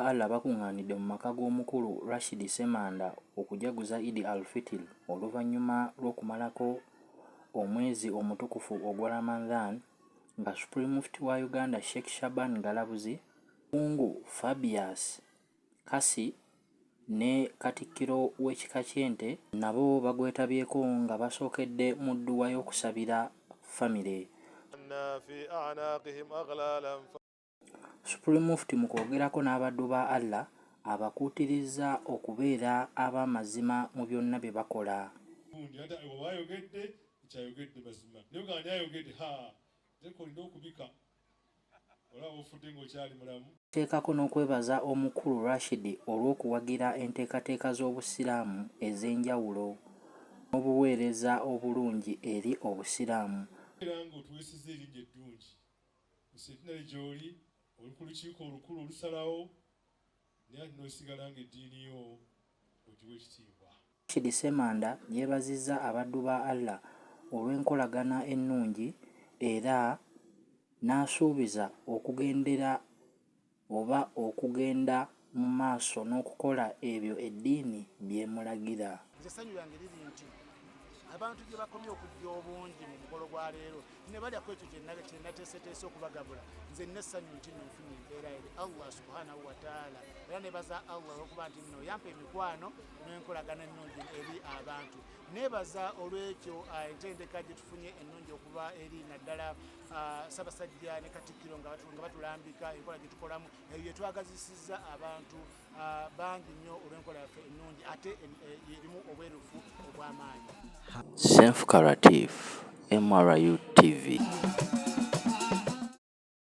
Allah bakungaanidde mu maka g'omukulu Rashid Semanda okujaguza Eid al-Fitr oluvannyuma lw'okumalako omwezi omutukufu ogwa Ramadan nga Supreme Mufti wa Uganda Sheikh Shaban Galabuzi, Mungu Fabius Kasi ne Katikkiro w'ekika ky'Ente nabo bagwetabyeko nga basookedde mu dduwa y'okusabira famire. Supreme Mufti mu kwogerako n'abaddu ba Allah abakuutirizza okubeera ab'amazima mu byonna bye bakola. Teekako n'okwebaza omukulu Rashid olw'okuwagira enteekateeka z'Obusiraamu ez'enjawulo n'obuweereza obulungi eri Obusiraamu. Rashid Semanda yeebazizza abaddu ba Allah olw'enkolagana ennungi era n'asuubiza okugenda mu maaso n'okukola ebyo eddiini by'emulagira. Abantu gye bakomye okujja obungi mu mukolo gwa leero ne balya ku ekyo kye nateeseteese okubagabula, nze n'essanyu nti nfunye empeera eri Allah subhanahu wa taala, era neebaza Allah olw'okuba nti nno yampa emikwano n'enkolagana ennungi eri abantu. Neebaza olw'ekyo entendeka gye tufunye ennungi okuba eri naddala Ssaabasajja ne Katikkiro nga batulambika enkola gye tukolamu, eyo gye twagazisizza abantu bangi nnyo olw'enkola yaffe ennungi ate erimu obwerufu obw'amaanyi. Self-Creative, MRU TV.